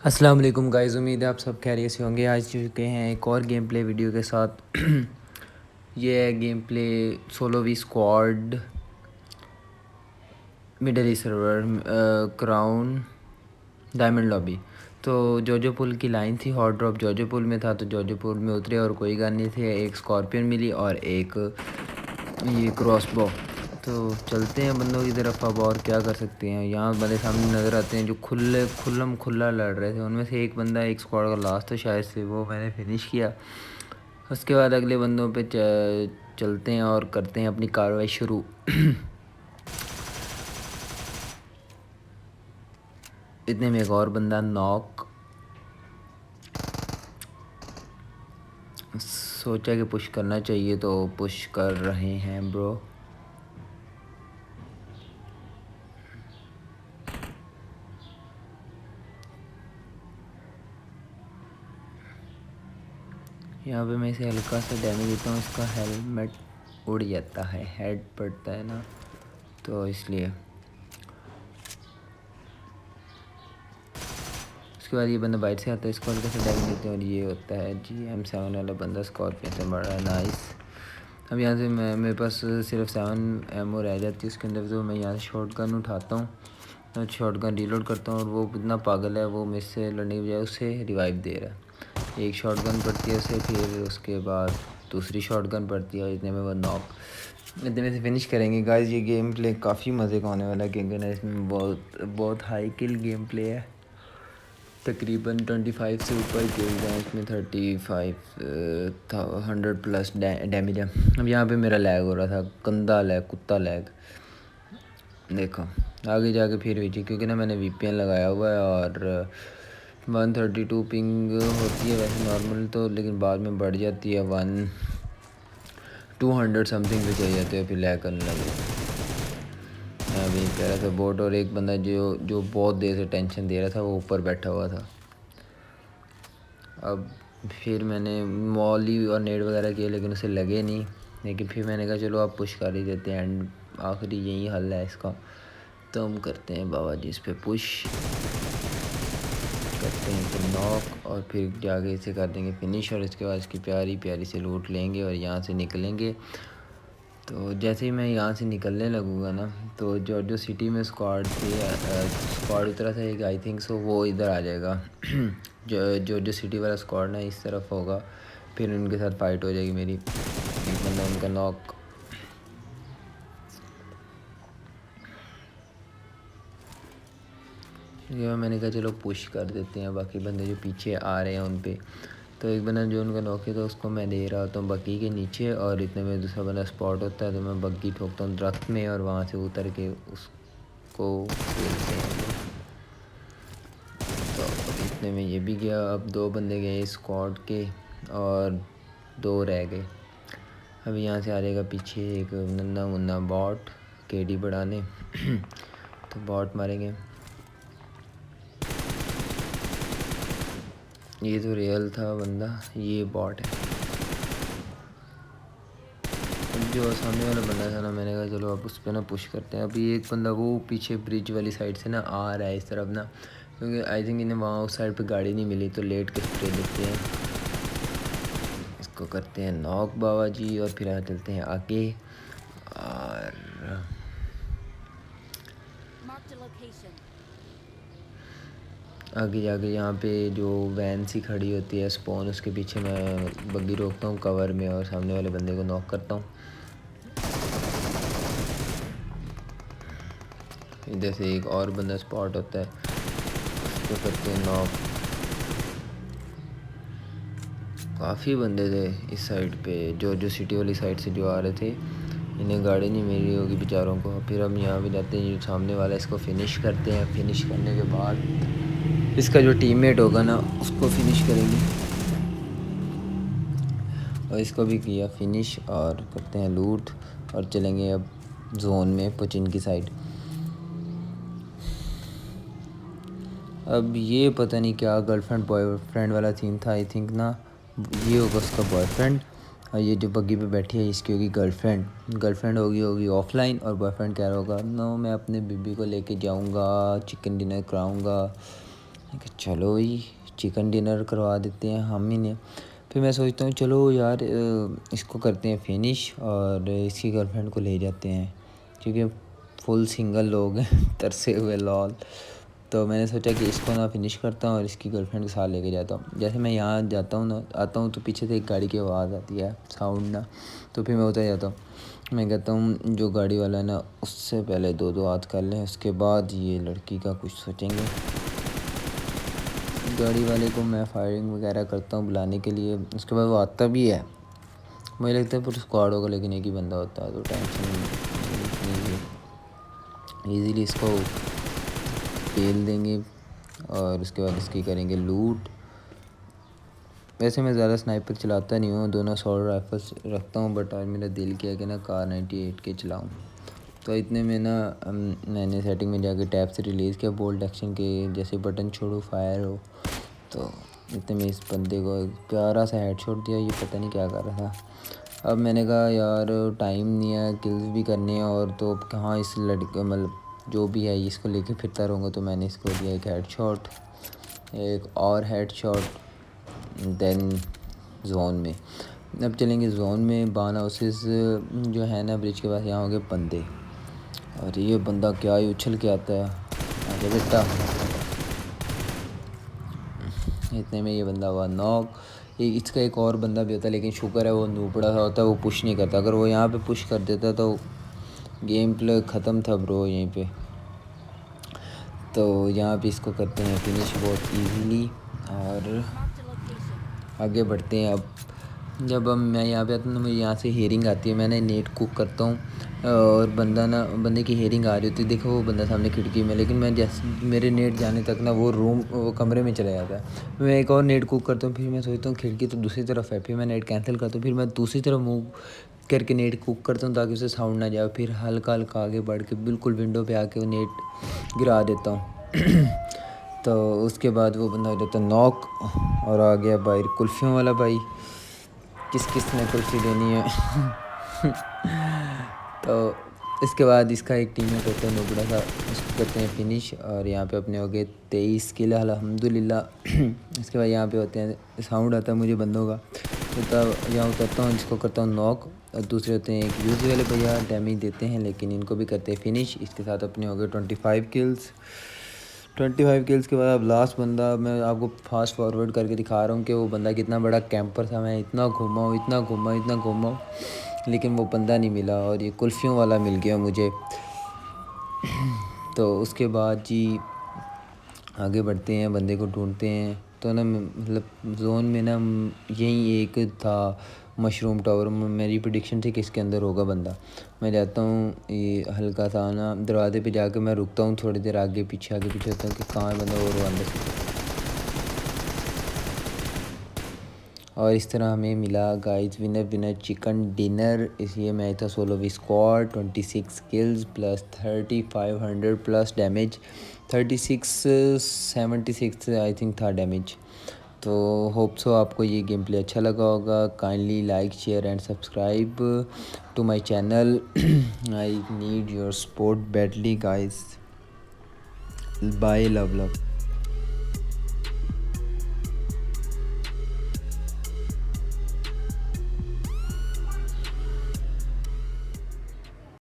अस्सलाम वालेकुम गाइस, उम्मीद है आप सब खैरियत से होंगे। आज चुके हैं एक और गेम प्ले वीडियो के साथ। ये है game play solo v squad middle east server crown diamond lobby. तो जोजो पुल की लाइन थी, हॉट ड्रॉप जोजो पुल में था, तो जोजो पुल में उतरे और कोई गन नहीं थे। एक स्कॉर्पियन मिली और एक ये क्रॉसबो। तो चलते हैं बंदों की तरफ अब, और क्या कर सकते हैं। यहाँ बंदे सामने नज़र आते हैं जो खुला लड़ रहे थे। उनमें से एक बंदा एक स्क्वाड का लास्ट था शायद से, वो मैंने फिनिश किया। उसके बाद अगले बंदों पे चलते हैं और करते हैं अपनी कार्रवाई शुरू। इतने में एक और बंदा नॉक। सोचा कि पुश करना चाहिए तो पुश कर रहे हैं ब्रो। यहाँ पे मैं इसे हल्का सा डैमेज देता हूँ, इसका हेलमेट उड़ जाता है, हेड पड़ता है ना, तो इसलिए। उसके बाद ये बंदा बाइट से आता है, इसको हल्का सा डैमेज देते हैं और ये होता है GM7 वाला बंदा स्कॉर्पियन से मर रहा है। नाइस। अब यहाँ से मेरे पास सिर्फ 7 एमओ रह जाती है उसके अंदर, तो मैं यहाँ से शॉटगन उठाता हूँ, शॉटगन रीलोड करता हूँ और वो इतना पागल है, वो मेरे से लड़ने की बजाय उसे रिवाइव दे रहा है। एक शॉटगन पड़ती है उसे, फिर उसके बाद दूसरी शॉटगन पड़ती है और इतने में वो नॉक। इतने में से फिनिश करेंगे गाइस। ये गेम प्ले काफ़ी मज़े का होने वाला है क्योंकि ना इसमें बहुत हाई किल गेम प्ले है। तकरीबन 25 से ऊपर किल्स हैं इसमें, 100 प्लस डैमेज है। अब यहाँ पे मेरा लैग हो रहा था, गंदा लैग, कुत्ता लैग। देखो आगे जाके फिर भी क्योंकि ना मैंने VPN लगाया हुआ है और 132 पिंग होती है वैसे नॉर्मल तो, लेकिन बाद में बढ़ जाती है 200 समथिंग पे चली जाती है, फिर लैग करने लगे। मैं अभी कह रहा था बोट, और एक बंदा जो बहुत देर से टेंशन दे रहा था वो ऊपर बैठा हुआ था। अब फिर मैंने मॉली और नेट वगैरह किए लेकिन उसे लगे नहीं, लेकिन फिर मैंने कहा चलो आप पुश कर ही देते हैं, एंड आखिरी यही हल है इसका, तो हम करते हैं बाबा जी इस पर पुश करते हैं तो नॉक, और फिर जाके इसे कर देंगे फिनिश, और इसके बाद इसकी प्यारी प्यारी से लूट लेंगे और यहाँ से निकलेंगे। तो जैसे ही मैं यहाँ से निकलने लगूँगा ना, तो जो सिटी में स्क्वाड उतरा था एक, आई थिंक सो वो इधर आ जाएगा। जो सिटी वाला स्क्वाड ना इस तरफ होगा, फिर उनके साथ फाइट हो जाएगी मेरी। एक बंदा उनका नॉक। ये मैंने कहा चलो पुश कर देते हैं, बाकी बंदे जो पीछे आ रहे हैं उन पे। तो एक बंदा जो उनका नॉक है तो उसको मैं दे रहा होता हूँ बग्गी के नीचे, और इतने में दूसरा बंदा स्पॉट होता है तो मैं बग्गी ठोकता हूँ दरख्त में और वहाँ से उतर के उसको खेलते हैं। तो इतने में ये भी गया। अब 2 बंदे गए स्क्वाड के और 2 रह गए। अब यहाँ से आ जाएगा पीछे एक नन्ना मुन्ना बॉट KD बढ़ाने। तो बॉट मारेंगे। ये तो रियल था बंदा, ये बॉट है। जो सामने वाला बंदा था ना, मैंने कहा चलो अब उस पर ना पुश करते हैं। अभी एक बंदा वो पीछे ब्रिज वाली साइड से ना आ रहा है इस तरफ ना, क्योंकि आई थिंक इन्हें वहाँ उस साइड पे गाड़ी नहीं मिली, तो लेट के स्प्रे देते हैं। इसको करते हैं नॉक बाबा जी, और फिर चलते हैं आगे। और आगे जाके यहाँ पे जो वैन सी खड़ी होती है स्पॉन, उसके पीछे मैं बग्गी रोकता हूँ कवर में और सामने वाले बंदे को नॉक करता हूँ। इधर से एक और बंदा स्पॉट होता है, उसको करते हैं नॉक। काफ़ी बंदे थे इस साइड पे, जो सिटी वाली साइड से जो आ रहे थे, इन्हें गाड़ी नहीं मिल रही होगी बेचारों को। फिर हम यहाँ पे जाते हैं, जो सामने वाला है इसको फिनिश करते हैं। फिनिश करने के बाद इसका जो टीममेट होगा ना उसको फिनिश करेंगे, और इसको भी किया फिनिश, और करते हैं लूट और चलेंगे अब जोन में पुचिन की साइड। अब ये पता नहीं क्या गर्लफ्रेंड बॉयफ्रेंड वाला सीन था, आई थिंक ना ये होगा उसका बॉयफ्रेंड, और ये जो बग्गी पे बैठी है इसकी होगी गर्लफ्रेंड होगी ऑफलाइन, और बॉयफ्रेंड कह रहा होगा नो मैं अपने बीबी को लेके जाऊंगा, चिकन डिनर कराऊंगा, मैं कहा चलो भाई चिकन डिनर करवा देते हैं हम ही ने। फिर मैं सोचता हूँ चलो यार इसको करते हैं फिनिश और इसकी गर्लफ्रेंड को ले जाते हैं, क्योंकि फुल सिंगल लोग हैं तरसे हुए लॉल। तो मैंने सोचा कि इसको ना फिनिश करता हूँ और इसकी गर्लफ्रेंड के साथ लेके जाता हूँ। जैसे मैं यहाँ जाता हूँ ना आता हूँ तो पीछे से एक गाड़ी की आवाज़ आती है साउंड ना, तो फिर मैं उतर जाता हूँ। मैं कहता हूँ जो गाड़ी वाला है ना उससे पहले दो दो हाथ कर लें, उसके बाद ये लड़की का कुछ सोचेंगे। गाड़ी वाले को मैं फायरिंग वगैरह करता हूँ बुलाने के लिए, उसके बाद वो आता भी है। मुझे लगता है पूरे स्क्वाड होगा लेकिन एक ही बंदा होता है, तो टेंशन ईज़िली इसको पेल देंगे और उसके बाद इसकी करेंगे लूट। वैसे मैं ज़्यादा स्नाइपर चलाता नहीं हूँ, दोनों असॉल्ट राइफल्स रखता हूँ, बट आज मेरा दिल किया कि ना कार 98 के चलाऊँ। तो इतने में ना मैंने सेटिंग में जाके टैब से रिलीज़ किया बोल्ट एक्शन के, जैसे बटन छोड़ो फायर हो। तो इतने में इस बंदे को एक प्यारा सा हेडशॉट दिया, ये पता नहीं क्या कर रहा था। अब मैंने कहा यार टाइम नहीं है, किल्स भी करने हैं, और तो कहाँ इस लड़के मतलब जो भी है इसको लेके फिरता रहूँगा। तो मैंने इसको दिया एक हेडशॉट, एक और हेडशॉट, देन जोन में। अब चलेंगे जोन में। बान हाउसेस जो है ना ब्रिज के पास, यहाँ हो गए बंदे, और ये बंदा क्या ही उछल के आता है, आगे बेटा। इतने में ये बंदा हुआ नॉक। इसका एक और बंदा भी होता है, लेकिन शुक्र है वो नूबड़ा सा होता है, वो पुश नहीं करता। अगर वो यहाँ पे पुश कर देता तो गेम प्ले ख़त्म था ब्रो यहीं पे। तो यहाँ पे इसको करते हैं फिनिश बहुत इजीली और आगे बढ़ते हैं। अब जब मैं यहाँ पे आता हूँ तो मुझे यहाँ से हेयरिंग आती है, मैंने नेट कुक करता हूँ और बंदे की हेयरिंग आ रही होती है, देखो वो बंदा सामने खिड़की में, लेकिन मैं जैसे मेरे नेट जाने तक ना वो कमरे में चला जाता है। मैं एक और नेट कुक करता हूँ, फिर मैं सोचता हूँ खिड़की तो दूसरी तरफ है, फिर मैं नेट कैंसिल करता हूँ, फिर मैं दूसरी तरफ मूव करके नेट कुक करता हूँ ताकि उसे साउंड ना जाए। फिर हल्का हल्का आगे बढ़ के बिल्कुल विंडो पे आके वो नेट गिरा देता हूँ तो उसके बाद वो बंदा हो जाता नॉक और आ गया बाहर कुल्फ़ियों वाला भाई, किस किस ने कुल्फ़ी लेनी है तो इसके बाद इसका एक टीममेट होता है नोबड़ा सा, उसको करते हैं फिनिश और यहाँ पे अपने हो गए 23 किल अल्हम्दुलिल्लाह इसके बाद यहाँ पे होते हैं साउंड आता है मुझे बंदों का, तो यहाँ उतरता हूँ, इसको करता हूँ नॉक। और दूसरे होते हैं एक यूज़ वाले भैया, डैमेज देते हैं लेकिन इनको भी करते हैं फिनिश। इसके साथ अपने हो गए 25 किल्स के बाद अब लास्ट बंदा मैं आपको फास्ट फॉरवर्ड करके दिखा रहा हूँ कि वो बंदा कितना बड़ा कैंपर था। मैं इतना घूमा लेकिन वो बंदा नहीं मिला और ये कुल्फ़ियों वाला मिल गया मुझे। तो उसके बाद जी आगे बढ़ते हैं, बंदे को ढूंढते हैं। तो ना मतलब जोन में ना यही एक था मशरूम टावर, मेरी प्रेडिक्शन थी कि इसके अंदर होगा बंदा। मैं जाता हूँ ये हल्का सा ना दरवाजे पे जाके मैं रुकता हूँ थोड़ी देर, आगे पीछे होता हूँ कि कहाँ है बंदा, और वो अंदर से। और इस तरह हमें मिला गाइस विनर चिकन डिनर। इसलिए मैं था solo v squad, 26 kills plus 3500 plus damage, 76 I think था डैमेज। तो होप सो आपको ये गेम प्ले अच्छा लगा होगा। Kindly like share and subscribe to my channel. I need your support badly guys. Bye, love.